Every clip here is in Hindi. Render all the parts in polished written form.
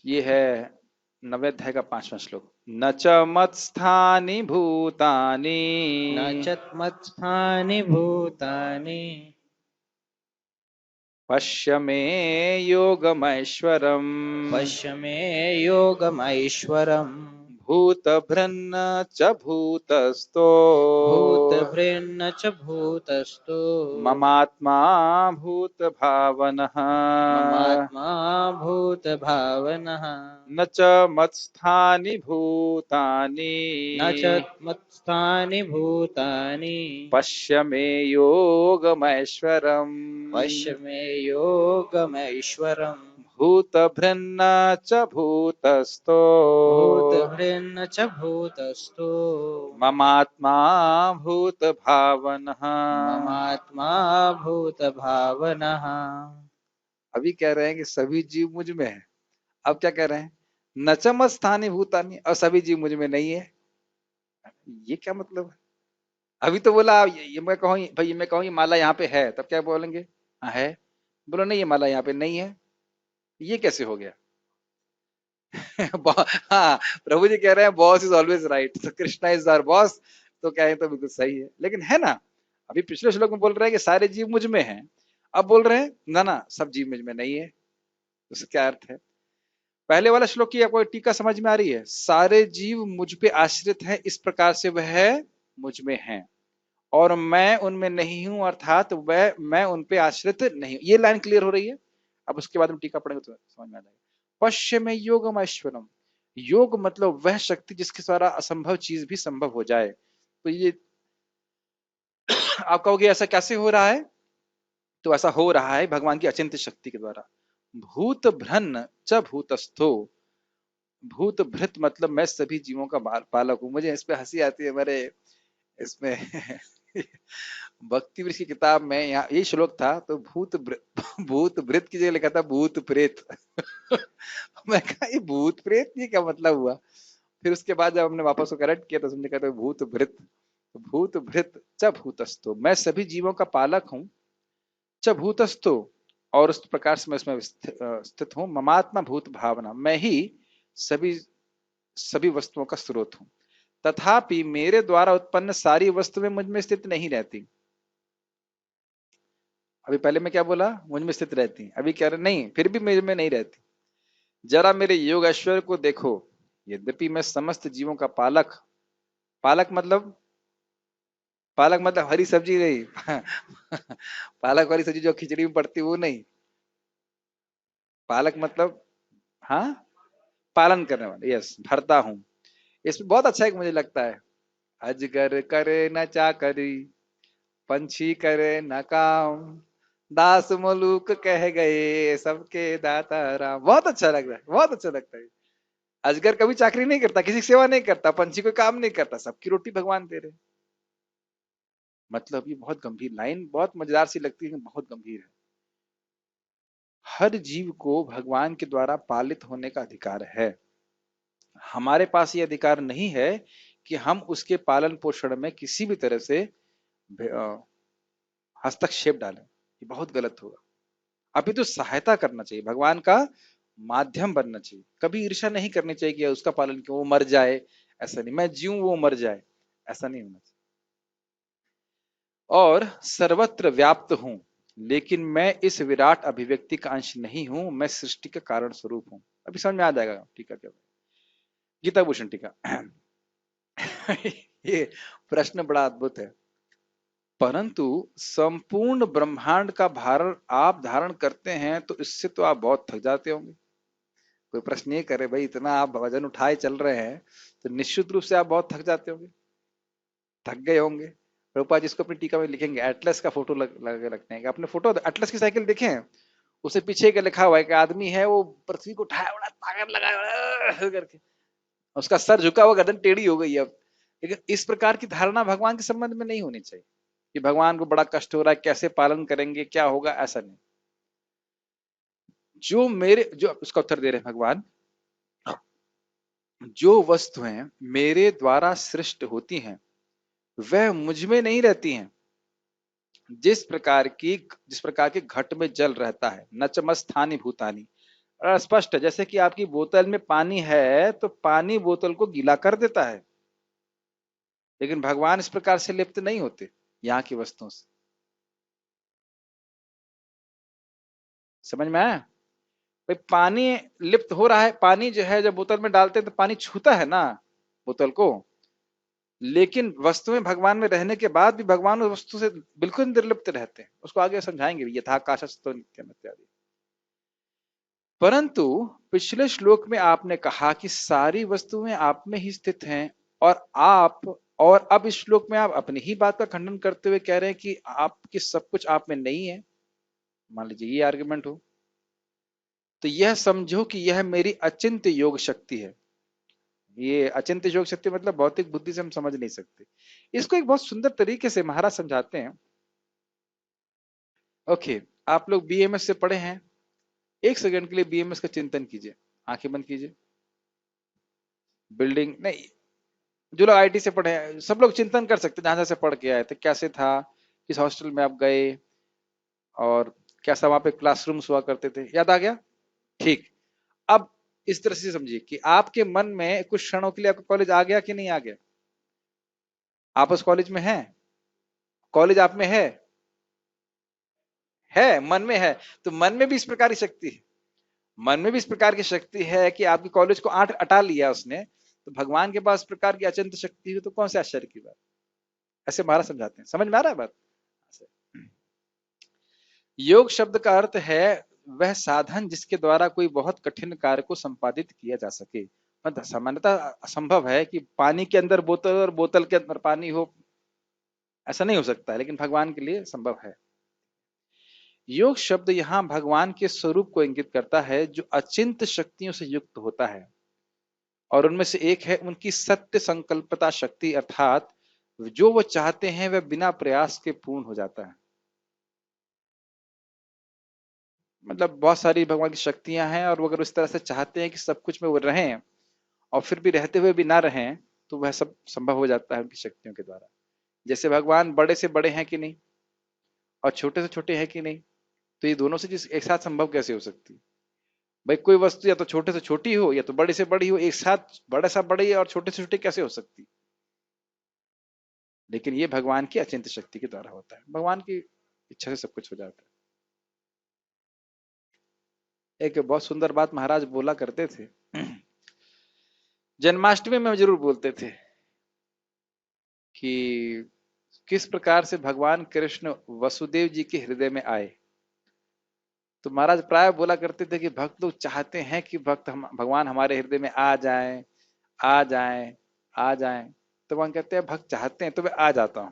ये है 9वें अध्याय का 5वां श्लोक। न च मत्स्थानि भूतानि न च मत्स्थानि भूतानि पश्य मे योगमैश्वरम्। पश्य मे योगमैश्वरम्। भूतभृन्न च भूतस्थो भूतभृन्न च भूतस्थो ममात्मा भूतभावनः। ममात्मा भूतभावनः। न च मत्स्थानि भूतानि न च मत्स्थानि भूतानि पश्य मे योगमैश्वरम्। पश्य मे योगमैश्वरम्। भूतभृन्न च भूतस्थो भूतभृन्न च भूतस्थो ममात्मा भूतभावनः। ममात्मा भूतभावनः। अभी कह रहे हैं कि सभी जीव मुझ में है। अब क्या कह रहे हैं? न च मत्स्थानि भूतानि, और सभी जीव मुझ में नहीं है। ये क्या मतलब है? अभी तो बोला ये मैं कहूँ भाई, ये मैं कहूँ ये माला यहाँ पे है, तब क्या बोलेंगे? हाँ है। बोलो नहीं, ये माला यहाँ पे नहीं है। ये कैसे हो गया? हाँ, प्रभु जी कह रहे हैं बॉस इज ऑलवेज राइट, तो कृष्णा इज आवर बॉस। तो कहें तो बिल्कुल सही है, लेकिन है ना, अभी पिछले श्लोक में बोल रहे हैं कि सारे जीव मुझ में हैं। अब बोल रहे हैं ना ना, सब जीव मुझ में नहीं है। तो उसका क्या अर्थ है? पहले वाला श्लोक की आपको टीका समझ में आ रही है? सारे जीव मुझ पे आश्रित हैं, इस प्रकार से वह मुझ में है और मैं उनमें नहीं हूं, अर्थात वह मैं उन पे आश्रित नहीं हूं। ये लाइन क्लियर हो रही है। अब उसके बाद हम टीका पढ़ेंगे तो समझ में आ जाएगा। पश्य में योगम ऐश्वरम। योग मतलब वह शक्ति जिसके द्वारा असंभव चीज भी संभव हो जाए। तो ये आप कहोगे ऐसा कैसे हो रहा है? तो ऐसा हो रहा है भगवान की अचिंत्य शक्ति के द्वारा। भूत भ्रन च भूतस्थो। भूत भृत मतलब मैं सभी जीवों का पालक हूं। मुझे इस पे हंसी आती है। मेरे इसमें भक्ति वृक्ष की किताब में यहाँ यही श्लोक था, तो भूत भृत की जगह लिखा था भूत प्रेत। मैं कहा ये भूत प्रेत ये क्या मतलब हुआ? फिर उसके बाद जब हमने वापस को करेक्ट किया तो समझे कहते भूत भृत। तो भूत भृत च भूतस्थो, मैं सभी जीवों का पालक हूँ। च भूतस्थो, और उस प्रकार से मैं उसमें स्थित हूँ। ममात्मा भूत भावना, मैं ही सभी सभी वस्तुओं का स्रोत हूँ। तथापि मेरे द्वारा उत्पन्न सारी वस्तुएं मुझ में स्थित नहीं रहती। अभी पहले मैं क्या बोला? मुझ में स्थित रहती। अभी कह रहे नहीं, फिर भी मेरे में नहीं रहती। जरा मेरे योग ऐश्वर्य को देखो। यद्यपि मैं समस्त जीवों का पालक, पालक मतलब, पालक मतलब हरी सब्जी नहीं। पालक वाली सब्जी जो खिचड़ी में पड़ती वो नहीं। पालक मतलब, हाँ, पालन करने वाले, यस, भरता हूं। इसमें बहुत अच्छा एक मुझे लगता है, अजगर करे न चाकरी, पंछी करे न काम, दास मलूक कह गए सबके दाता राम। बहुत अच्छा लग रहा है, बहुत अच्छा लगता है। अजगर कभी चाकरी नहीं करता, किसी की सेवा नहीं करता, पंछी कोई काम नहीं करता, सबकी रोटी भगवान दे रहे। मतलब ये बहुत गंभीर लाइन, बहुत मजेदार सी लगती है लेकिन बहुत गंभीर है। हर जीव को भगवान के द्वारा पालित होने का अधिकार है। हमारे पास ये अधिकार नहीं है कि हम उसके पालन पोषण में किसी भी तरह से हस्तक्षेप डालें। ये बहुत गलत होगा। अभी तो सहायता करना चाहिए, भगवान का माध्यम बनना चाहिए। कभी ईर्ष्या नहीं करनी चाहिए कि उसका पालन क्यों, वो मर जाए, ऐसा नहीं, मैं जीऊं वो मर जाए, ऐसा नहीं होना चाहिए। और सर्वत्र व्याप्त हूं, लेकिन मैं इस विराट अभिव्यक्ति का अंश नहीं हूं, मैं सृष्टि का कारण स्वरूप हूं। अभी समझ में आ जाएगा टीका क्या। गीता भूषण टीका। ये प्रश्न बड़ा अद्भुत है। परंतु संपूर्ण ब्रह्मांड का भार आप धारण करते हैं तो इससे तो आप बहुत थक जाते होंगे। कोई प्रश्न ये करे भाई, इतना आप वजन उठाए चल रहे हैं तो निश्चित रूप से आप बहुत थक जाते होंगे, थक गए होंगे। प्रभुपाद जिसको अपनी टीका में लिखेंगे, एटलस का फोटो लगे रखते हैं। अपने फोटो एटलस की साइकिल देखे हैं? उसे पीछे का लिखा हुआ है कि आदमी है वो पृथ्वी को उठाया, बड़ा ताकत लगाया करके, उसका सर झुका हुआ, गर्दन टेढ़ी हो गई है अब। लेकिन इस प्रकार की धारणा भगवान के संबंध में नहीं होनी चाहिए कि भगवान को बड़ा कष्ट हो रहा है, कैसे पालन करेंगे, क्या होगा, ऐसा नहीं। जो मेरे, जो उसका उत्तर दे रहे हैं भगवान, जो वस्तुएं मेरे द्वारा सृष्ट होती हैं वह मुझ में नहीं रहती हैं। जिस प्रकार के घट में जल रहता है, न चमस्थानी भूतानी, अस्पष्ट है। जैसे कि आपकी बोतल में पानी है तो पानी बोतल को गीला कर देता है, लेकिन भगवान इस प्रकार से लिप्त नहीं होते यहाँ की वस्तुओं से। समझ में आया? भाई पानी लिप्त हो रहा है, पानी जो है जब बोतल में डालते हैं तो पानी छूता है ना बोतल को, लेकिन वस्तुएं भगवान में रहने के बाद भी भगवान उस वस्तु से बिल्कुल निर्लिप्त रहते हैं। उसको आगे समझाएंगे, यथाकाशस्तो नित्यम इत्यादि। परंतु पिछले श्लोक में आपने कहा कि सारी वस्तुएं आप में ही स्थित हैं, और अब इस श्लोक में आप अपनी ही बात का खंडन करते हुए कह रहे हैं कि आपकी सब कुछ आप में नहीं है। मान लीजिए ये आर्गुमेंट हो, तो यह समझो कि यह मेरी अचिंत्य योग शक्ति है। ये अचिंत्य योग शक्ति मतलब भौतिक बुद्धि से हम समझ नहीं सकते। इसको एक बहुत सुंदर तरीके से महाराज समझाते हैं। ओके, आप लोग बीएमएस से पढ़े हैं, एक सेकंड के लिए बीएमएस का चिंतन कीजिए, आंखें बंद कीजिए। बिल्डिंग नहीं, जो लोग आईटी से पढ़े हैं सब लोग चिंतन कर सकते हैं, जहां से पढ़ के आए थे, कैसे था, किस हॉस्टल में आप गए, और कैसा वहां पे क्लासरूम्स हुआ करते थे, याद आ गया? ठीक। अब इस तरह से समझिए कि आपके मन में कुछ क्षणों के लिए आपका कॉलेज आ गया कि नहीं आ गया? आप उस कॉलेज में हैं, कॉलेज आप में है, मन में है। तो मन में भी इस प्रकार की शक्ति है, मन में भी इस प्रकार की शक्ति है कि आपकी कॉलेज को आठ अटा लिया उसने, तो भगवान के पास प्रकार की अचिंत शक्ति हो तो कौन से आश्चर्य की बात। ऐसे महाराज समझाते हैं, समझ में आ रहा है बात? योग शब्द का अर्थ है वह साधन जिसके द्वारा कोई बहुत कठिन कार्य को संपादित किया जा सके। मतलब सामान्यतः असंभव है कि पानी के अंदर बोतल और बोतल के अंदर पानी हो, ऐसा नहीं हो सकता है, लेकिन भगवान के लिए संभव है। योग शब्द यहाँ भगवान के स्वरूप को इंगित करता है जो अचिंत शक्तियों से युक्त होता है, और उनमें से एक है उनकी सत्य संकल्पता शक्ति, अर्थात जो वो चाहते हैं वह बिना प्रयास के पूर्ण हो जाता है। मतलब बहुत सारी भगवान की शक्तियां हैं, और वो अगर उस तरह से चाहते हैं कि सब कुछ में वो रहें और फिर भी रहते हुए भी ना रहें, तो वह सब संभव हो जाता है उनकी शक्तियों के द्वारा। जैसे भगवान बड़े से बड़े हैं कि नहीं, और छोटे से छोटे हैं कि नहीं, तो ये दोनों से चीज एक साथ संभव कैसे हो सकती है? भाई कोई वस्तु या तो छोटे से छोटी हो या तो बड़े से बड़ी हो, एक साथ बड़ा सा बड़ी और छोटे से छोटे कैसे हो सकती? लेकिन ये भगवान की अचिंत्य शक्ति के द्वारा होता है, भगवान की इच्छा से सब कुछ हो जाता है। एक बहुत सुंदर बात महाराज बोला करते थे, जन्माष्टमी में जरूर बोलते थे कि किस प्रकार से भगवान कृष्ण वसुदेव जी के हृदय में आए। तो महाराज प्राय बोला करते थे कि भक्त लोग चाहते हैं कि भगवान हमारे हृदय में आ जाएं, आ जाएं, आ जाएं। तो भगवान कहते हैं भक्त चाहते हैं तो मैं आ जाता हूं।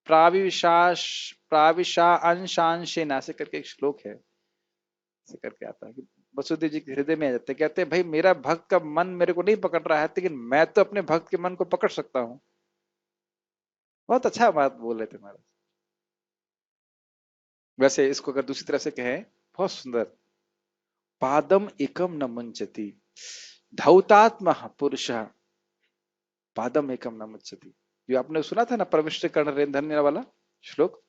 प्राविशाश प्राविशा अंशांशेन ऐसे करके एक श्लोक है, ऐसे करके आता है कि वसुदेव जी के हृदय में आ जाते हैं। कहते हैं भाई मेरा भक्त का मन मेरे को नहीं पकड़ रहा है, लेकिन मैं तो अपने भक्त के मन को पकड़ सकता हूँ। बहुत अच्छा बात बोल रहे थे महाराज। वैसे इसको अगर दूसरी तरह से कहें, बहुत सुंदर, पादम एकम न मुंचति धौतात्म पुरुष पादम एकम न मुंचति। जो आपने सुना था ना प्रविष्ट कर्ण रेंधन्य वाला श्लोक,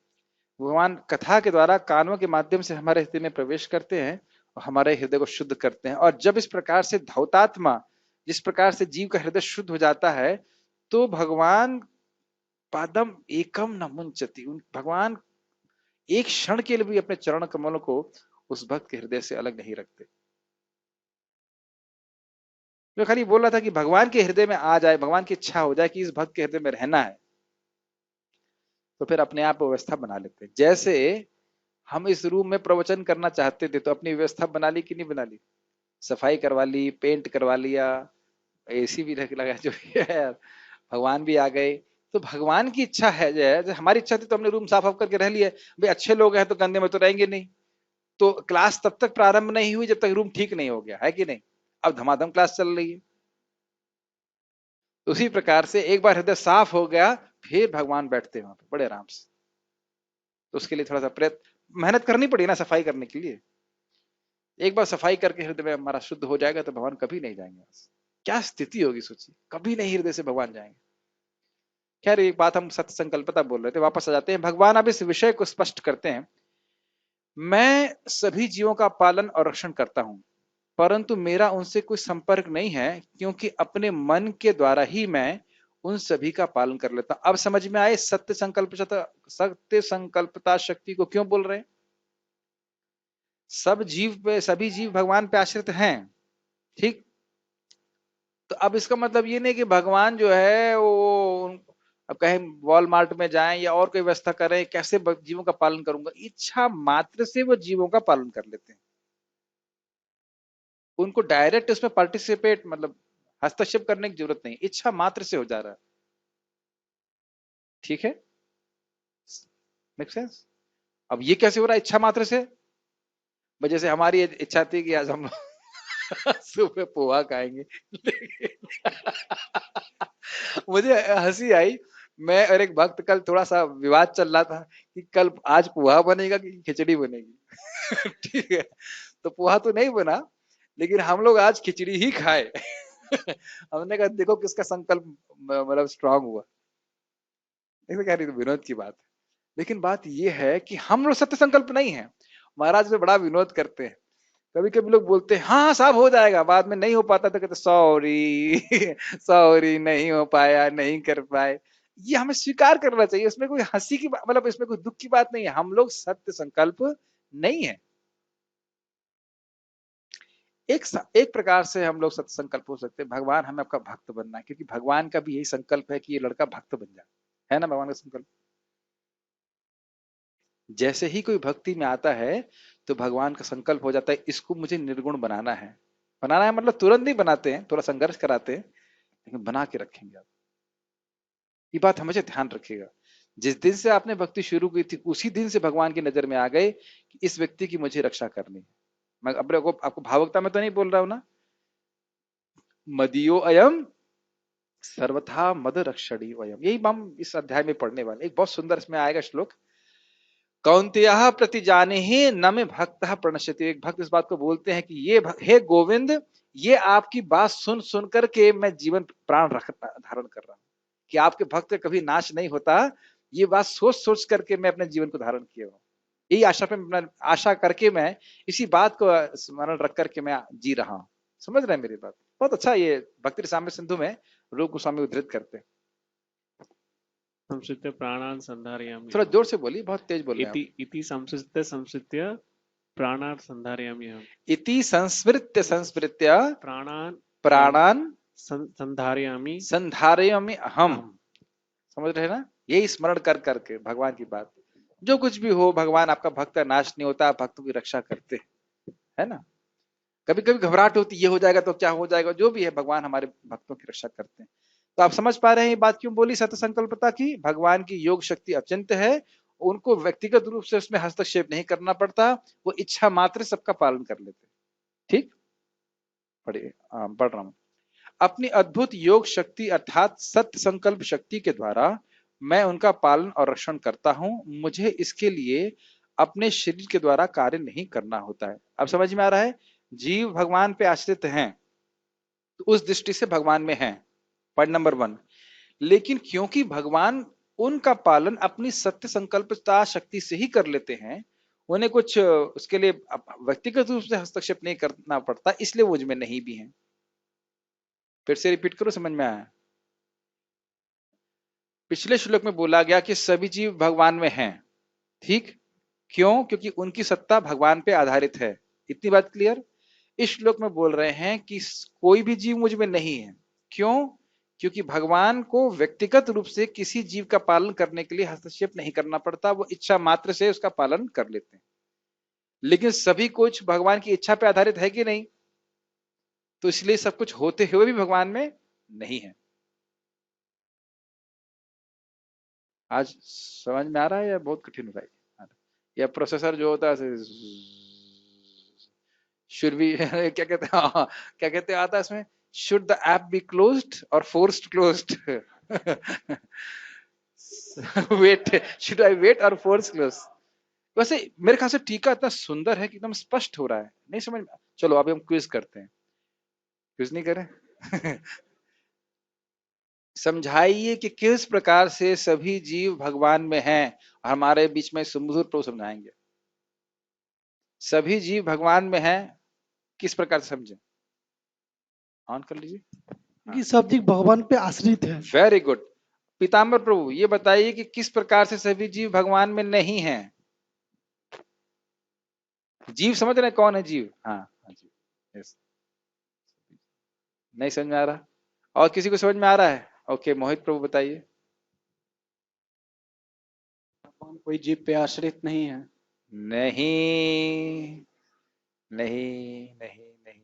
भगवान कथा के द्वारा कानों के माध्यम से हमारे हृदय में प्रवेश करते हैं और हमारे हृदय को शुद्ध करते हैं। और जब इस प्रकार से धौतात्मा, जिस प्रकार से जीव का हृदय शुद्ध हो जाता है, तो भगवान पादम एकम न मुंचति, भगवान एक क्षण के लिए भी अपने चरण कमलों को उस भक्त के हृदय से अलग नहीं रखते। जो खाली बोल रहा था कि भगवान के हृदय में आ जाए, भगवान की इच्छा हो जाए कि इस भक्त के हृदय में रहना है, तो फिर अपने आप व्यवस्था बना लेते हैं। जैसे हम इस रूम में प्रवचन करना चाहते थे तो अपनी व्यवस्था बना ली कि नहीं बना ली? सफाई करवा ली, पेंट करवा लिया, एसी भी रख लगा, जो भी है यार, भगवान भी आ गए। तो भगवान की इच्छा है, जैसे हमारी इच्छा थी तो हमने रूम साफ साफ करके रह लिया। भाई अच्छे लोग हैं तो गंदे में तो रहेंगे नहीं। तो क्लास तब तक प्रारंभ नहीं हुई जब तक रूम ठीक नहीं हो गया, है कि नहीं? अब धमाधम क्लास चल रही है। उसी प्रकार से एक बार हृदय साफ हो गया, फिर भगवान बैठते हैं वहां पे बड़े आराम से। तो उसके लिए थोड़ा सा प्रयत्न मेहनत करनी पड़ी ना सफाई करने के लिए। एक बार सफाई करके हृदय में हमारा शुद्ध हो जाएगा तो भगवान कभी नहीं जाएंगे। क्या स्थिति होगी सोचिए, कभी नहीं हृदय से भगवान जाएंगे। खैर एक बात हम सत्य संकल्पता बोल रहे थे, वापस आ जाते हैं। भगवान अब इस विषय को स्पष्ट करते हैं। मैं सभी जीवों का पालन और रक्षण करता हूं, परंतु मेरा उनसे कोई संपर्क नहीं है, क्योंकि अपने मन के द्वारा ही मैं उन सभी का पालन कर लेता हूं। अब समझ में आए सत्य संकल्पता शक्ति को क्यों बोल रहे हैं? सभी जीव भगवान पे आश्रित हैं, ठीक। तो अब इसका मतलब ये नहीं कि भगवान जो है वो, अब कहीं वॉलमार्ट में जाएं या और कोई व्यवस्था करें, कैसे जीवों का पालन करूंगा, इच्छा मात्र से वो जीवों का पालन कर लेते हैं। उनको डायरेक्ट उसमें पार्टिसिपेट मतलब हस्तक्षेप करने की जरूरत नहीं, इच्छा मात्र से हो जा रहा है। ठीक है, मेक सेंस? अब ये कैसे हो रहा है इच्छा मात्र से? जैसे हमारी इच्छा थी कि आज हम लोग सुबह पोहा खाएंगे, लेकिन मुझे हंसी आई। मैं और एक भक्त कल थोड़ा सा विवाद चल रहा था कि कल आज पोहा बनेगा कि खिचड़ी बनेगी। ठीक है, तो पोहा तो नहीं बना, लेकिन हम लोग आज खिचड़ी ही खाए। हमने कहा देखो किसका संकल्प मतलब स्ट्रांग हुआ। ऐसे कह रही थी विनोद की बात। लेकिन बात यह है कि हम लोग सत्य संकल्प नहीं है। महाराज में बड़ा विनोद करते हैं। कभी कभी लोग बोलते हैं हाँ साहब हो जाएगा, बाद में नहीं हो पाता तो कहते सॉरी सॉरी नहीं हो पाया, नहीं कर पाए। ये हमें स्वीकार करना चाहिए, इसमें कोई हंसी की मतलब इसमें कोई दुख की बात नहीं है। हम लोग सत्य संकल्प नहीं है। एक प्रकार से हम लोग सत्य संकल्प हो सकते हैं, भगवान हमें आपका भक्त बनना है, क्योंकि भगवान का भी यही संकल्प है कि ये लड़का भक्त बन जाए, है ना भगवान का संकल्प। जैसे ही कोई भक्ति में आता है तो भगवान का संकल्प हो जाता है इसको मुझे निर्गुण बनाना है। बनाना है मतलब तुरंत नहीं बनाते हैं, थोड़ा संघर्ष कराते हैं, लेकिन बना के रखेंगे आप। ये बात हमेशा ध्यान रखिएगा। जिस दिन से आपने भक्ति शुरू की थी उसी दिन से भगवान की नजर में आ गए कि इस व्यक्ति की मुझे रक्षा करनी है। मैं अपने को आपको भावुकता में तो नहीं बोल रहा हूं ना। मदियो अयम सर्वथा मद रक्षणी वयम, यही हम इस अध्याय में पढ़ने वाले। एक बहुत सुंदर इसमें आएगा श्लोक, कौन्तेय प्रति जाने ही न में भक्त प्रणश्यति। एक भक्त इस बात को बोलते हैं कि ये हे गोविंद, ये आपकी बात सुन सुन करके मैं जीवन प्राण धारण कर रहा हूं, कि आपके भक्त का कभी नाश नहीं होता। ये बात सोच सोच करके मैं अपने जीवन को धारण किया हूं। यही आशा पे आशा करके मैं इसी बात को स्मरण रख करके मैं जी रहा हूं। समझ रहे हैं मेरी बात? बहुत अच्छा ये भक्ति रसामृत सिंधु में रूप गोस्वामी उद्धृत करते हैं। संस्कृत्य प्राणान् संधारयामि थोड़ा जोर से बोलिए, बहुत तेज बोल रहे हैं आप। इति संस्कृत्य प्राणान् संधारयामि अहम्। इति संस्मृत्य प्राणान् प्राणान संधारयामि संधारयामि अहम। समझ रहे हैं ना? यही स्मरण कर करके भगवान की बात, जो कुछ भी हो भगवान आपका भक्त का नाश नहीं होता, भक्तों की रक्षा करते हैं, है ना। कभी कभी घबराहट होती ये हो जाएगा तो क्या हो जाएगा, जो भी है भगवान हमारे भक्तों की रक्षा करते हैं। तो आप समझ पा रहे हैं ये बात क्यों बोली सत्य संकल्पता की? भगवान की योग शक्ति अचिंत्य है, उनको व्यक्तिगत रूप से उसमें हस्तक्षेप नहीं करना पड़ता, वो इच्छा मात्र सबका पालन कर लेते। ठीक, पढ़िए, पढ़ रहा हूं। अपनी अद्भुत योग शक्ति अर्थात सत्य संकल्प शक्ति के द्वारा मैं उनका पालन और रक्षण करता हूं। मुझे इसके लिए अपने शरीर के द्वारा कार्य नहीं करना होता है। अब समझ में आ रहा है? जीव भगवान पे आश्रित हैं तो उस दृष्टि से भगवान में हैं, पॉइंट नंबर 1। लेकिन क्योंकि भगवान उनका पालन अपनी सत्य संकल्पता शक्ति से ही कर लेते हैं, उन्हें कुछ उसके लिए व्यक्तिगत रूप से हस्तक्षेप नहीं करना पड़ता, इसलिए वो में नहीं भी हैं। फिर से रिपीट करो, समझ में आया? पिछले श्लोक में बोला गया कि सभी जीव भगवान में हैं, ठीक। क्यों? क्योंकि उनकी सत्ता भगवान पे आधारित है। इतनी बात क्लियर? इस श्लोक में बोल रहे हैं कि कोई भी जीव मुझ में नहीं है। क्यों? क्योंकि भगवान को व्यक्तिगत रूप से किसी जीव का पालन करने के लिए हस्तक्षेप नहीं करना पड़ता, वो इच्छा मात्र से उसका पालन कर लेते हैं। लेकिन सभी कुछ भगवान की इच्छा पे आधारित है कि नहीं? तो इसलिए सब कुछ होते हुए भी भगवान में नहीं है। आज समझ में आ रहा है या बहुत कठिन हो रहा है? या प्रोसेसर जो होता है शुड बी क्या कहते हैं, क्या कहते हैं आता है इसमें, should the app be closed और forced closed? Wait, should I wait और फोर्स क्लोज? वैसे मेरे ख्याल से टीका इतना सुंदर है कि एकदम स्पष्ट हो रहा है, नहीं समझ में? चलो अभी हम क्विज करते हैं। क्विज नहीं करें? समझाइए कि किस प्रकार से सभी जीव भगवान में हैं। हमारे बीच में सुमधुर प्रभु समझाएंगे। सभी जीव भगवान में हैं, किस प्रकार से समझे? ऑन कर लीजिए। कि सब जीव भगवान पे आश्रित है। Very good. पीताम्बर प्रभु ये बताइए कि किस प्रकार से सभी जीव भगवान में नहीं हैं? जीव समझ रहे हैं कौन है जीव? हाँ हाँ जी, यस। नहीं समझ में आ रहा? और किसी को समझ में आ रहा है? ओके, मोहित प्रभु बताइए। भगवान कोई जीव पे आश्रित नहीं है। नहीं नहीं नहीं नहीं।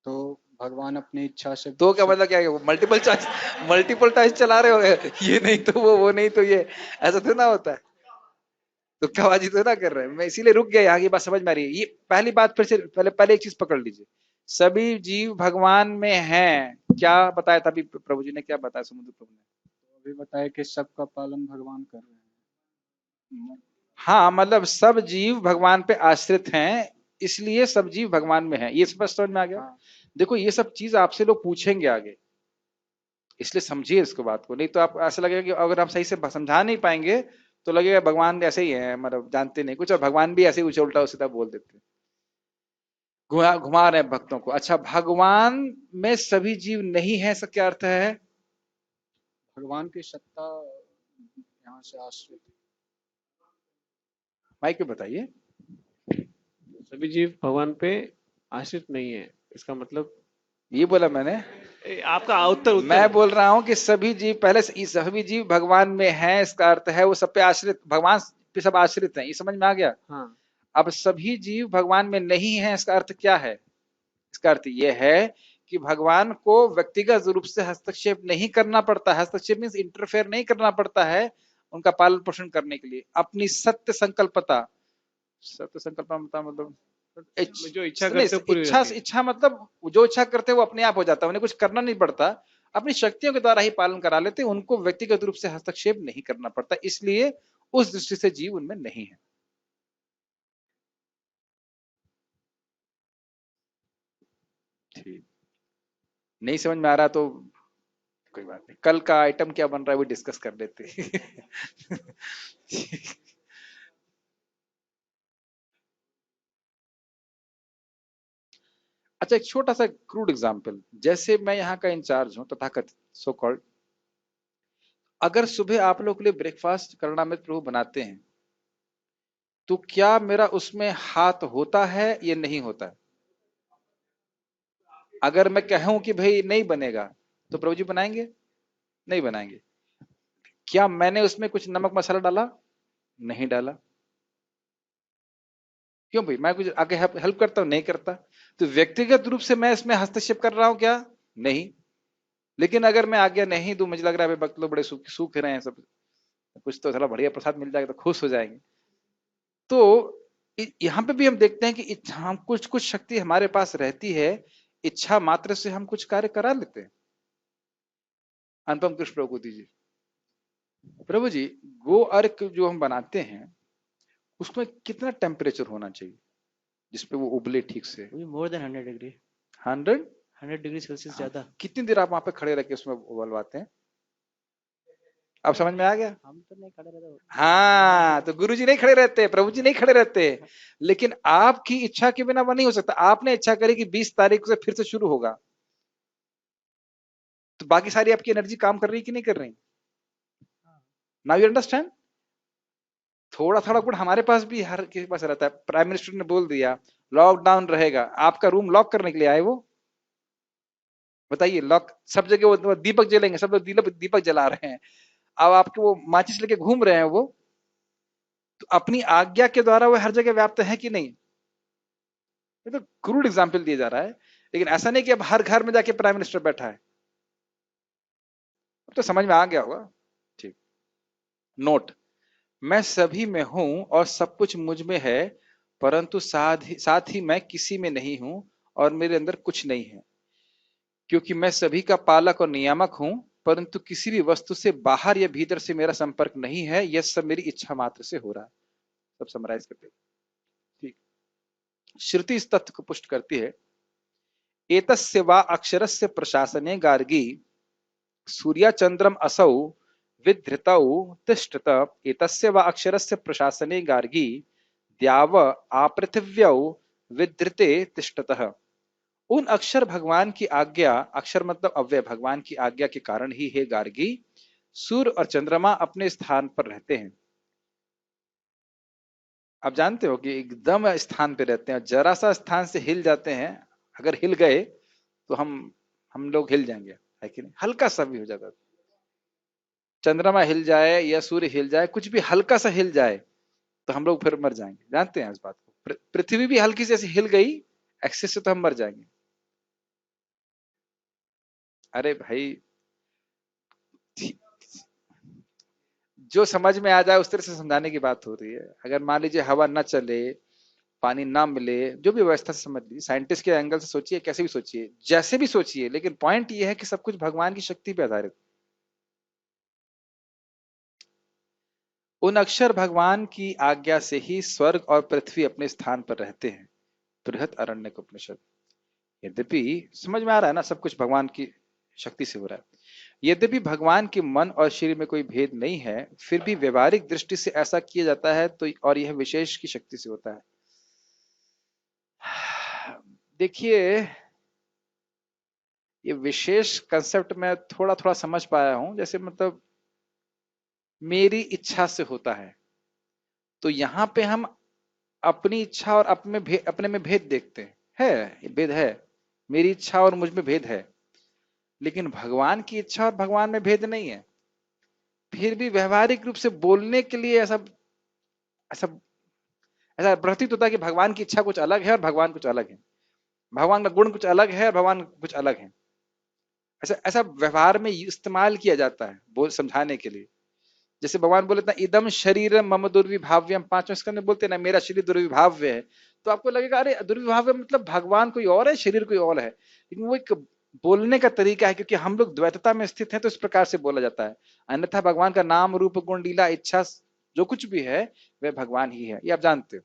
तो भगवान अपनी इच्छा से तो क्या मतलब क्या है? मल्टीपल चॉइस चला रहे हो, ये नहीं तो वो नहीं तो ये, ऐसा थोड़ा ना होता है। तुक्काबाजी तो ना कर रहे हैं। मैं इसीलिए रुक गया, यहाँ की बात समझ में आ रही है। ये पहली बात फिर से पहले एक चीज पकड़ लीजिए, सभी जीव भगवान में हैं। क्या बताया था अभी प्रभु जी ने, क्या बताया समुद्र प्रभु ने? तो अभी बताया कि सबका पालन भगवान कर रहे हैं। हाँ, मतलब सब जीव भगवान पे आश्रित हैं, इसलिए सब जीव भगवान में हैं। ये स्पष्ट समझ में आ गया? हाँ। देखो ये सब चीज आपसे लोग पूछेंगे आगे, इसलिए समझिए इसको बात को, नहीं तो आप ऐसा लगेगा कि अगर हम सही से समझा नहीं पाएंगे तो लगेगा भगवान ऐसे ही है, मतलब जानते नहीं कुछ, और भगवान भी ऐसे ही उल्टा सीधा बोल देते, घुमा रहे हैं भक्तों को। अच्छा, भगवान में सभी जीव नहीं है, इसका क्या अर्थ है? भगवान की सत्ता यहाँ से आश्रित है। माइक पे बताइए। सभी जीव भगवान पे आश्रित नहीं है, इसका मतलब ये बोला मैंने? आपका उत्तर मैं बोल रहा हूं कि सभी जीव, पहले से सभी जीव भगवान में हैं, इसका अर्थ है वो सब पे आश्रित, भगवान पे सब आश्रित हैं। ये समझ में आ गया? हाँ। अब सभी जीव भगवान में नहीं है, इसका अर्थ क्या है? इसका अर्थ यह है कि भगवान को व्यक्तिगत रूप से हस्तक्षेप नहीं करना पड़ता। हस्तक्षेप मीन्स इंटरफेयर नहीं करना पड़ता है उनका पालन पोषण करने के लिए। अपनी सत्य संकल्पता मतलब जो इच्छा करते हो पूरी इच्छा रहती है। इच्छा मतलब जो इच्छा करते हैं वो अपने आप हो जाता है, उन्हें कुछ करना नहीं पड़ता, अपनी शक्तियों के द्वारा ही पालन करा लेते हैं, उनको व्यक्तिगत रूप से हस्तक्षेप नहीं करना पड़ता, इसलिए उस दृष्टि से जीव उनमें नहीं है। ठीक, नहीं समझ में आ रहा तो कोई बात नहीं, कल का आइटम क्या बन रहा है वो डिस्कस कर लेते हैं। अच्छा, एक छोटा सा क्रूड एग्जांपल, जैसे मैं यहाँ का इंचार्ज हूं तथाकथित सो कॉल्ड, अगर सुबह आप लोग के लिए ब्रेकफास्ट करणामृत प्रभु बनाते हैं तो क्या मेरा उसमें हाथ होता है या नहीं होता है? अगर मैं कहूं कि भाई नहीं बनेगा तो प्रभु जी बनाएंगे? नहीं बनाएंगे। क्या मैंने उसमें कुछ नमक मसाला डाला? नहीं डाला। क्यों भाई, मैं कुछ आगे हेल्प करता हूं? नहीं करता। तो व्यक्तिगत रूप से मैं इसमें हस्तक्षेप कर रहा हूं क्या? नहीं। लेकिन अगर मैं आज्ञा नहीं दूं, मुझे लग रहा है भाई भक्त लोग बड़े सूख रहे हैं सब, कुछ तो थोड़ा बढ़िया प्रसाद मिल जाएगा तो खुश हो जाएंगे। तो यहाँ पे भी हम देखते हैं कि हम कुछ कुछ शक्ति हमारे पास रहती है, इच्छा मात्र से हम कुछ कार्य करा लेते हैं। अनुपम कृष्ण प्रभु को दीजिए। प्रभु जी, गो अर्क जो हम बनाते हैं उसमें कितना टेम्परेचर होना चाहिए जिसपे वो उबले ठीक से? More than 100 degree. 100 degree Celsius ज्यादा। कितनी देर आप वहां पे खड़े रह के उसमें उबलवाते हैं? अब समझ में आ गया? हम तो नहीं खड़े रहते। हाँ, तो गुरु जी नहीं खड़े रहते, प्रभु जी नहीं खड़े रहते, लेकिन आपकी इच्छा के बिना वो नहीं हो सकता। आपने इच्छा करी कि 20 तारीख से फिर से शुरू होगा, तो बाकी सारी आपकी एनर्जी काम कर रही कि नहीं कर रही? Now you understand? थोड़ा थोड़ा गुण हमारे पास भी हर किसी के पास रहता है। प्राइम मिनिस्टर ने बोल दिया लॉकडाउन रहेगा, आपका रूम लॉक करने के लिए आए वो? बताइए, लॉक सब जगह वो दीपक जलेंगे, सब लोग दीपक जला रहे हैं, अब आपके वो माचिस लेके घूम रहे हैं वो, तो अपनी आज्ञा के द्वारा वो हर जगह व्याप्त है कि नहीं? ये तो क्रूड एग्जाम्पल दिया जा रहा है, लेकिन ऐसा नहीं कि अब हर घर में जाके प्राइम मिनिस्टर बैठा है। अब तो समझ में आ गया होगा। ठीक, नोट, मैं सभी में हूं और सब कुछ मुझ में है, परंतु साथ ही मैं किसी में नहीं हूं और मेरे अंदर कुछ नहीं है, क्योंकि मैं सभी का पालक और नियामक हूं, परंतु किसी भी वस्तु से बाहर या भीतर से मेरा संपर्क नहीं है, यह सब मेरी इच्छा मात्र से हो रहा है। सब समराइज करते। ठीक, श्रुति इस तथ्य को पुष्ट करती है, एतस्य वा अक्षरस्य प्रशासने गार्गी सूर्या चंद्रम असौ विधृतौ तिष्ठत, एतस्य वा अक्षरस्य प्रशासने गार्गी द्याव आपृथिव्यौ विधृते तिष्ठतः। उन अक्षर भगवान की आज्ञा, अक्षर मतलब अव्यय, भगवान की आज्ञा के कारण ही हे गार्गी सूर्य और चंद्रमा अपने स्थान पर रहते हैं। आप जानते हो कि एकदम स्थान पे रहते हैं, जरा सा स्थान से हिल जाते हैं, अगर हिल गए तो हम लोग हिल जाएंगे, है कि नहीं? हल्का सा भी हो जाता है, चंद्रमा हिल जाए या सूर्य हिल जाए, कुछ भी हल्का सा हिल जाए तो हम लोग फिर मर जाएंगे, जानते हैं इस बात को। पृथ्वी भी हल्की से ऐसे हिल गई एक्सेस से तो हम मर जाएंगे। अरे भाई, जो समझ में आ जाए उस तरह से समझाने की बात हो रही है। अगर मान लीजिए हवा न चले, पानी ना मिले, जो भी व्यवस्था से समझ लीजिए, साइंटिस्ट के एंगल से सोचिए, कैसे भी सोचिए, जैसे भी सोचिए, लेकिन पॉइंट ये है कि सब कुछ भगवान की शक्ति पे आधारित। उन अक्षर भगवान की आज्ञा से ही स्वर्ग और पृथ्वी अपने स्थान पर रहते हैं। बृहत अरण्यक उपनिषद। यद्यपि समझ में आ रहा है ना, सब कुछ भगवान की शक्ति से हो रहा है। यद्यपि भगवान के मन और शरीर में कोई भेद नहीं है, फिर भी व्यवहारिक दृष्टि से ऐसा किया जाता है, तो और यह विशेष की शक्ति से होता है। देखिए, ये विशेष कंसेप्ट में थोड़ा थोड़ा समझ पाया हूं, जैसे मतलब मेरी इच्छा से होता है, तो यहां पे हम अपनी इच्छा और अपने में भेद देखते हैं, है भेद है, मेरी इच्छा और मुझ में भेद है, लेकिन भगवान की इच्छा और भगवान में भेद नहीं है। फिर भी व्यवहारिक रूप से बोलने के लिए ऐसा ऐसा ऐसा प्रतीत होता है कि भगवान की इच्छा कुछ अलग है और भगवान कुछ अलग है, भगवान का गुण कुछ अलग है और भगवान कुछ अलग है। ऐसा ऐसा व्यवहार में इस्तेमाल किया जाता है बोल समझाने के लिए। जैसे भगवान बोले था इदम शरीर मम दुर्विभाव्यम, 5वें स्कंद में बोलते ना मेरा शरीर दुर्विभाव्य है, तो आपको लगेगा अरे दुर्विभाव्य मतलब भगवान कोई और है, शरीर कोई और है, लेकिन वो एक बोलने का तरीका है, क्योंकि हम लोग द्वैतता में स्थित हैं तो इस प्रकार से बोला जाता है। अन्यथा भगवान का नाम रूप गुण लीला इच्छा जो कुछ भी है वह भगवान ही है, ये आप जानते हो।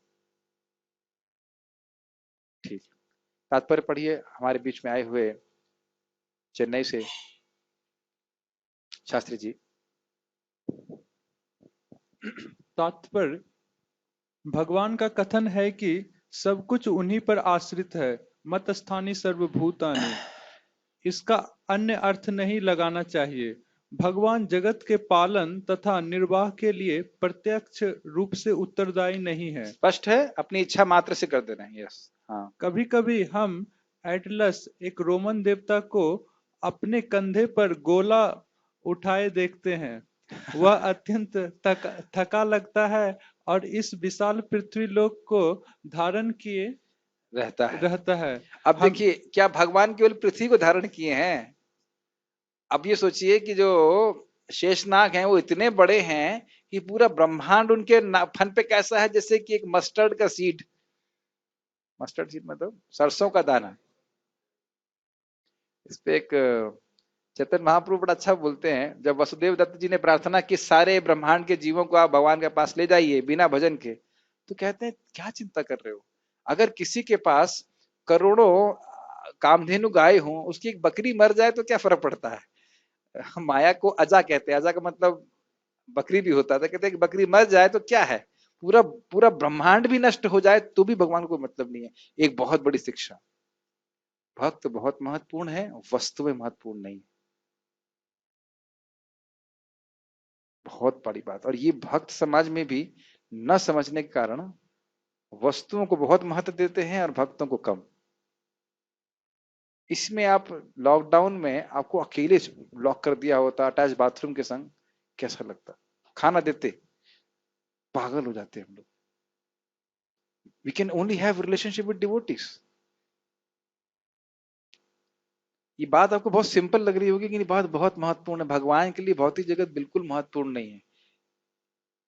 ठीक, तात्पर्य पढ़िए हमारे बीच में आए हुए चेन्नई से शास्त्री जी। तात्पर्य, भगवान का कथन है कि सब कुछ उन्हीं पर आश्रित है, मत स्थानी सर्वभूतानि। इसका अन्य अर्थ नहीं लगाना चाहिए। भगवान जगत के पालन तथा निर्वाह के लिए प्रत्यक्ष रूप से उत्तरदायी नहीं है। स्पष्ट है, अपनी इच्छा मात्र से कर देना है। यस, हाँ। कभी कभी हम एटलस, एक रोमन देवता को अपने कंधे पर गोला उठाए देखते हैं। वह अत्यंत थका लगता है और इस विशाल पृथ्वी लोक को धारण किए रहता है। अब देखिए, क्या भगवान केवल पृथ्वी को धारण किए हैं? अब ये सोचिए कि जो शेषनाग हैं वो इतने बड़े हैं कि पूरा ब्रह्मांड उनके फन पे कैसा है, जैसे कि एक मस्टर्ड का सीड, मस्टर्ड सीड मतलब सरसों का दाना। इस पे एक चैतन्य महाप्रभु बड़ा अच्छा बोलते हैं, जब वसुदेव दत्त जी ने प्रार्थना की सारे ब्रह्मांड के जीवों को आप भगवान के पास ले जाइए बिना भजन के, तो कहते हैं क्या चिंता कर रहे हो, अगर किसी के पास करोड़ों कामधेनु गाय हो, उसकी एक बकरी मर जाए तो क्या फर्क पड़ता है। माया को अजा कहते हैं, अजा का मतलब बकरी भी होता था, कहते हैं कि बकरी मर जाए तो क्या है, पूरा पूरा ब्रह्मांड भी नष्ट हो जाए तो भी भगवान को मतलब नहीं है। एक बहुत बड़ी शिक्षा, भक्त बहुत महत्वपूर्ण है, वस्तु में महत्वपूर्ण नहीं। बहुत बड़ी बात। और ये भक्त समाज में भी न समझने के कारण वस्तुओं को बहुत महत्व देते हैं और भक्तों को कम। इसमें आप लॉकडाउन में आपको अकेले लॉक कर दिया होता अटैच बाथरूम के संग, कैसा लगता? खाना देते, पागल हो जाते हम लोग। We can only have relationship with devotees. ये बात आपको बहुत सिंपल लग रही होगी कि बात बहुत महत्वपूर्ण है। भगवान के लिए भौतिक जगत बिल्कुल महत्वपूर्ण नहीं है,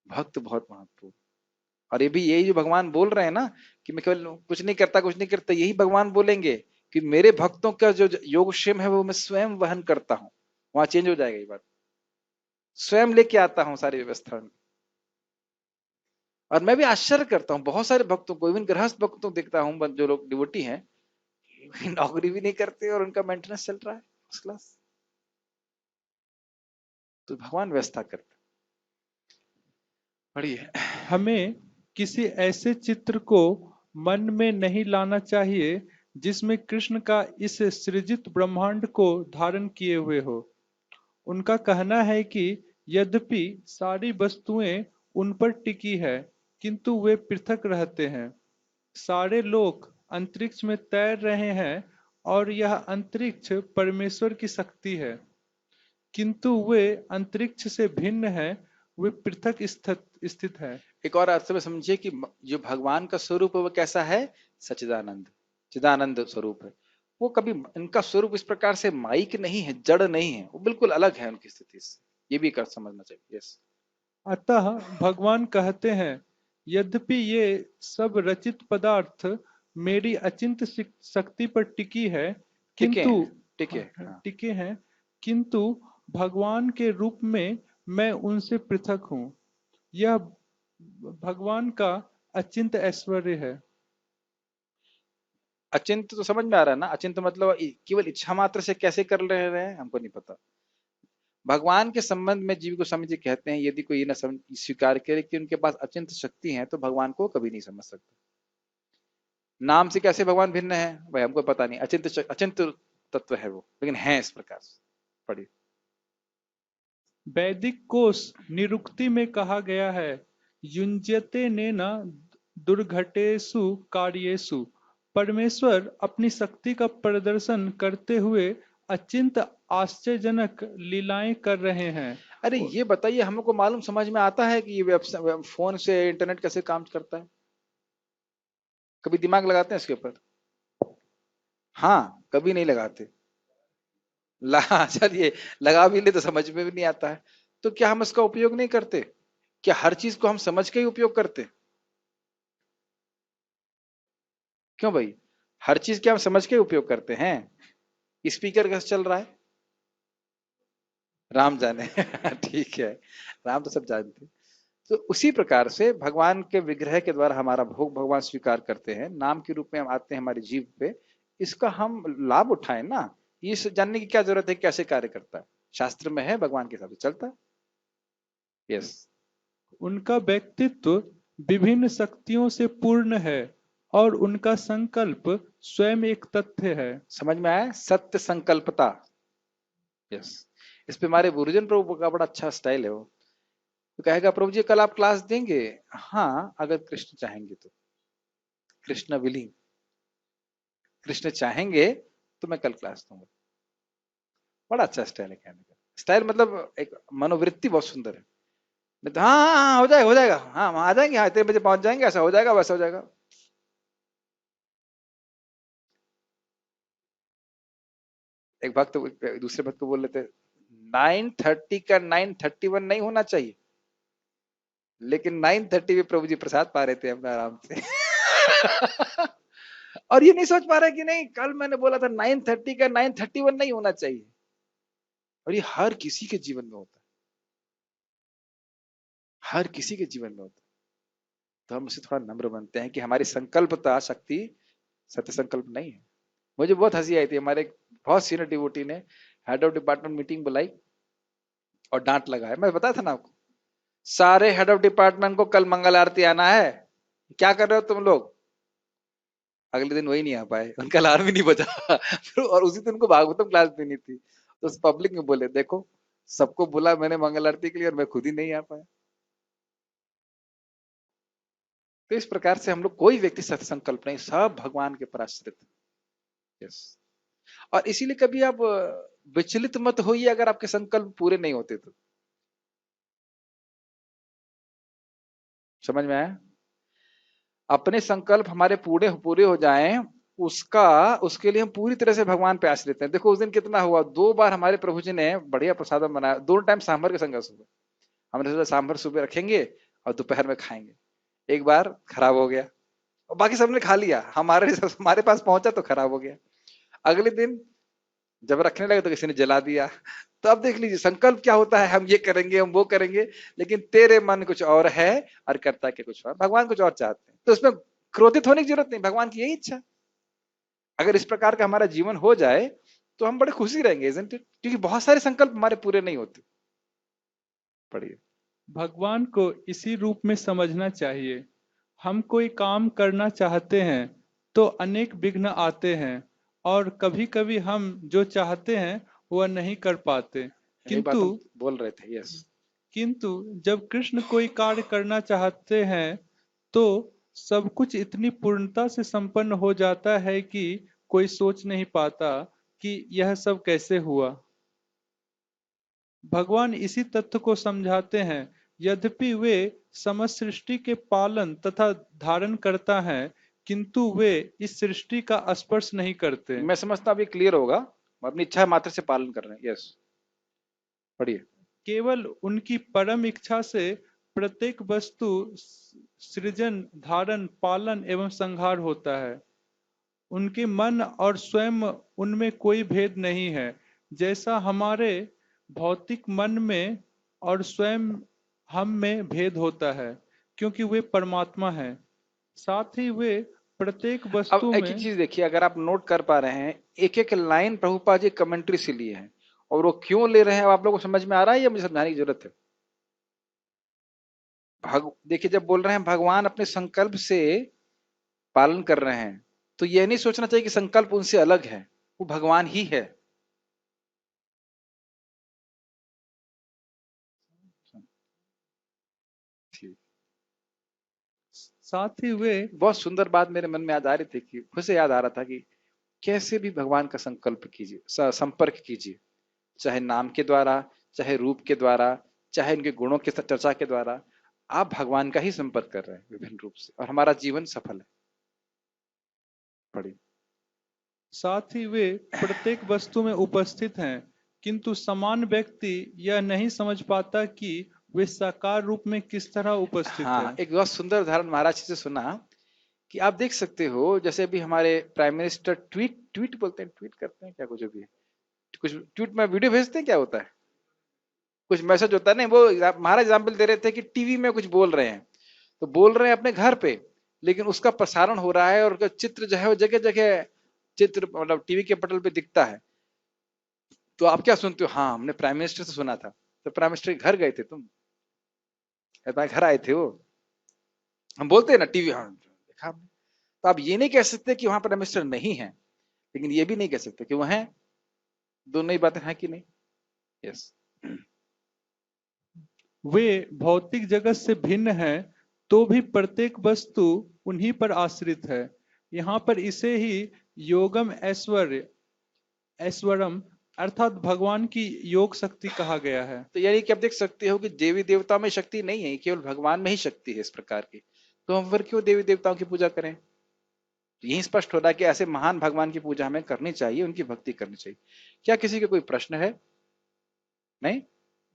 भक्त बहुत महत्वपूर्ण। और ये भी यही जो भगवान बोल रहे हैं ना कि मैं केवल कुछ नहीं करता कुछ नहीं करता, यही भगवान बोलेंगे कि मेरे भक्तों का जो योगक्षेम है वो मैं स्वयं वहन करता हूं। वहां चेंज हो जाएगा ये बात, स्वयं लेके आता हूं सारी व्यवस्था में। और मैं भी आश्चर्य करता हूं, बहुत सारे भक्तों को, इवन गृहस्थ भक्तों को देखता हूं, जो लोग डिवोटी हैं, नौकरी भी नहीं करते और उनका मेंटेनेंस चल रहा है फर्स्ट क्लास। तो भगवान व्यवस्था करते। बढ़िया। हमें किसी ऐसे चित्र को मन में नहीं लाना चाहिए जिसमें कृष्ण का इस सृजित ब्रह्मांड को धारण किए हुए हो। उनका कहना है कि यद्यपि सारी वस्तुएं उन पर टिकी है, किंतु वे पृथक रहते हैं। सारे लोग अंतरिक्ष में तैर रहे हैं और यह अंतरिक्ष परमेश्वर की शक्ति है, किंतु वे अंतरिक्ष से भिन्न है, वे पृथक स्थित है। एक और अर्थ में समझिए कि जो भगवान का स्वरूप है वो कैसा है? सच्चिदानंद, चिदानंद स्वरूप है वो। कभी इनका स्वरूप इस प्रकार से माइक नहीं है, जड़ नहीं है, वो बिल्कुल अलग है उनकी स्थिति से। ये भी कर समझना चाहिए। यस। अतः भगवान कहते हैं, यद्यपि ये सब रचित पदार्थ मेरी अचिंत शक्ति पर टिकी है, किंतु टिके हैं, किंतु भगवान के रूप में मैं उनसे पृथक हूँ। यह भगवान का अचिंत ऐश्वर्य है। अचिंत तो समझ में आ रहा है ना? अचिंत मतलब केवल इच्छा मात्र से कैसे कर रहे हैं हमको नहीं पता। भगवान के संबंध में जीव को समझिए कहते हैं, यदि कोई न स्वीकार करे कि उनके पास अचिंत शक्ति है तो भगवान को कभी नहीं समझ सकता। नाम से कैसे भगवान भिन्न है भाई हमको पता नहीं। अचिंत तत्व है वो, लेकिन है इस प्रकार से। पढ़िए। वैदिक कोश निरुक्ति में कहा गया है, युञ्जते नेन दुर्घटेषु कार्येषु। परमेश्वर अपनी शक्ति का प्रदर्शन करते हुए अचिंत आश्चर्यजनक लीलाएं कर रहे हैं। अरे ये बताइए, हमको मालूम समझ में आता है कि ये फोन से इंटरनेट कैसे काम करता है? कभी दिमाग लगाते हैं इसके ऊपर? हाँ, कभी नहीं लगाते। चलिए लगा भी ले तो समझ में भी नहीं आता है, तो क्या हम इसका उपयोग नहीं करते? क्या हर चीज को हम समझ के ही उपयोग करते? क्यों भाई? हर चीज क्या हम समझ के उपयोग करते हैं? स्पीकर कैसे चल रहा है? राम जाने। ठीक है, राम तो सब जानते। तो उसी प्रकार से भगवान के विग्रह के द्वारा हमारा भोग भगवान स्वीकार करते हैं, नाम के रूप में हम आते हैं हमारे जीव पे। इसका हम लाभ उठाएं ना। ये जानने की क्या जरूरत है कैसे कार्य करता है? शास्त्र में है, भगवान के हिसाब से चलता है। यस। उनका व्यक्तित्व विभिन्न शक्तियों से पूर्ण है और उनका संकल्प स्वयं एक तथ्य है। समझ में आया? सत्य संकल्पता। यस। इस पे हमारे गुरुजन प्रभु का बड़ा अच्छा स्टाइल है। वो तो कहेगा, प्रभु जी कल आप क्लास देंगे? हाँ, अगर कृष्ण चाहेंगे तो। कृष्ण विलिंग, कृष्ण चाहेंगे तो मैं कल क्लास दूंगा। बड़ा अच्छा स्टाइल है कहने का। स्टाइल मतलब एक मनोवृत्ति बहुत सुंदर है। तो हाँ हाँ हाँ हो जाएगा, हो जाएगा, हाँ आ जाएंगे, हाँ इतने बजे पहुंच जाएंगे, ऐसा हो जाएगा, वैसा हो जाएगा। एक भक्त दूसरे भक्त को बोल लेते, 9:30 का 9:31 नहीं होना चाहिए, लेकिन 9:30 पे प्रभु जी प्रसाद पा रहे थे अपना आराम से। और ये नहीं सोच पा रहे कि नहीं, कल मैंने बोला था 9:30 का 9:31 नहीं होना चाहिए। और ये हर किसी के जीवन में होता है, हर किसी के जीवन में होता है। तो हम उससे थोड़ा नम्र बनते हैं कि हमारी संकल्पता शक्ति सत्य संकल्प नहीं है। मुझे बहुत हंसी आई थी, हमारे बहुत सीनियर डिवोटी ने हेड ऑफ डिपार्टमेंट मीटिंग बुलाई और डांट लगाया। मैं बताया था ना आपको, सारे हेड ऑफ डिपार्टमेंट को कल मंगल आरती आना है, क्या कर रहे हो तुम लोग? अगले दिन वही नहीं आ पाए, उनका अलार्म भी नहीं बजा। और उसी दिन उनको भागवतम क्लास देनी थी, तो उस पब्लिक में बोले, देखो सबको बुला मैंने मंगल आरती के लिए और मैं खुद ही नहीं आ पाया। तो इस प्रकार से हम लोग, कोई व्यक्ति सत्य संकल्प नहीं, सब भगवान के पर आश्रित। यस। और इसीलिए कभी आप विचलित मत होइए अगर आपके संकल्प पूरे नहीं होते तो। समझ में आया? अपने संकल्प हमारे पूरे पूरे हो जाएं, उसके लिए हम पूरी तरह से भगवान पे आश्रित हैं। देखो उस दिन कितना हुआ, 2 बार हमारे प्रभु जी ने बढ़िया प्रसाद बनाया, 2 टाइम सांभर के संग सुबह। हमने सोचा सांभर सुबह रखेंगे और दोपहर में खाएंगे। एक बार खराब हो गया और बाकी सबने खा लिया, हमारे पास पहुंचा तो खराब हो गया। अगले दिन जब रखने लगे तो किसी ने जला दिया। तो अब देख लीजिए संकल्प क्या होता है, हम ये करेंगे, हम वो करेंगे, लेकिन तेरे मन कुछ और है और करता के कुछ और। भगवान कुछ और चाहते हैं, तो उसमें क्रोधित होने की जरूरत नहीं, भगवान की यही इच्छा। अगर इस प्रकार का हमारा जीवन हो जाए तो हम बड़े खुशी रहेंगे, isn't it? क्योंकि बहुत सारे संकल्प हमारे पूरे नहीं होते। पढ़िए। भगवान को इसी रूप में समझना चाहिए। हम कोई काम करना चाहते हैं तो अनेक विघ्न आते हैं और कभी कभी हम जो चाहते हैं वह नहीं कर पाते। यही बात किंतु हम बोल रहे थे। यस, किंतु जब कृष्ण कोई कार्य करना चाहते हैं तो सब कुछ इतनी पूर्णता से संपन्न हो जाता है कि कोई सोच नहीं पाता कि यह सब कैसे हुआ। भगवान इसी तथ्य को समझाते हैं। यद्यपि वे समस्त सृष्टि के पालन तथा धारण करता है किंतु वे इस सृष्टि का स्पर्श नहीं करते। मैं समझता हूँ अभी क्लियर होगा। हम अपनी इच्छा मात्र से पालन कर रहे हैं। यस, पढ़िए। केवल उनकी परम इच्छा से प्रत्येक वस्तु सृजन, धारण, पालन एवं संहार होता है। उनके मन और स्वयं उनमें कोई भेद नहीं है। जैसा हमारे भौतिक मन में और स्वयं हम में भेद होता है, क्योंकि वे परमात्मा हैं। साथ ही वे प्रत्येक वस्तु अब एक में ही चीज देखिए, अगर आप नोट कर पा रहे हैं, एक एक लाइन प्रभुपाद जी कमेंट्री से लिए हैं, और वो क्यों ले रहे हैं, अब आप लोगों को समझ में आ रहा है या मुझे समझाने की जरूरत है? देखिए, जब बोल रहे हैं भगवान अपने संकल्प से पालन कर रहे हैं, तो यह नहीं सोचना चाहिए कि संकल्प उनसे अलग है, वो भगवान ही है। ठीक। साथ ही वे बहुत सुंदर बात मेरे मन में याद आ रही थी कि खुद से याद आ रहा था कि कैसे भी भगवान का संकल्प कीजिए, संपर्क कीजिए, चाहे नाम के द्वारा, चाहे रूप के द्वारा, चाहे उनके गुणों के चर्चा के द्वारा, आप भगवान का ही संपर्क कर रहे हैं विभिन्न रूप से, और हमारा जीवन सफल है। पढ़िए। साथ ही वे प्रत्येक वस्तु में उपस्थित हैं, किंतु समान व्यक्ति यह नहीं समझ पाता कि वे साकार रूप में किस तरह उपस्थित हाँ, है। एक बहुत सुंदर उदाहरण महाराज जी से सुना कि आप देख सकते हो, जैसे अभी हमारे प्राइम मिनिस्टर ट्वीट बोलते हैं, ट्वीट करते हैं क्या, कुछ भी कुछ ट्वीट में वीडियो भेजते हैं, क्या होता है, कुछ मैसेज होता है, नहीं वो महाराज एग्जाम्पल दे रहे थे कि टीवी में कुछ बोल रहे हैं, तो बोल रहे हैं अपने घर पे, लेकिन उसका प्रसारण हो रहा है और उसका चित्र जो है वो जगह जगह चित्र मतलब टीवी के पटल पे दिखता है। तो आप क्या सुनते हो? हाँ, हमने प्राइम मिनिस्टर से सुना था। तो प्राइम मिनिस्टर के घर गए थे तुम? तुम्हारे घर आए थे वो? हम बोलते हैं ना टीवी, हाँ देखा आपने। तो आप ये नहीं कह सकते कि वहां प्राइम मिनिस्टर नहीं है, लेकिन ये भी नहीं कह सकते कि वह है। दोनों ही बातें हैं कि नहीं? यस। वे भौतिक जगत से भिन्न हैं, तो भी प्रत्येक वस्तु उन्हीं पर आश्रित है। यहाँ पर इसे ही योगम ऐश्वरम अर्थात भगवान की योग शक्ति कहा गया है। तो यानी कि आप देख सकते हो कि देवी देवता में शक्ति नहीं है, केवल भगवान में ही शक्ति है इस प्रकार की। तो हम फिर क्यों देवी देवताओं की पूजा करें? तो यही स्पष्ट हो रहा है कि ऐसे महान भगवान की पूजा हमें करनी चाहिए, उनकी भक्ति करनी चाहिए। क्या किसी का कोई प्रश्न है? नहीं?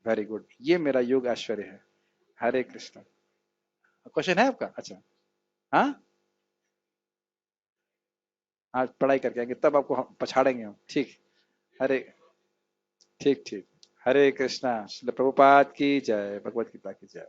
वेरी गुड, ये मेरा योग ऐश्वर्य है। हरे कृष्ण। क्वेश्चन है आपका? अच्छा, हाँ हाँ, पढ़ाई करके आएंगे तब आपको पछाड़ेंगे हम। ठीक। हरे, ठीक ठीक। हरे कृष्णा। श्रील प्रभुपाद की जय, भगवत गीता की जय।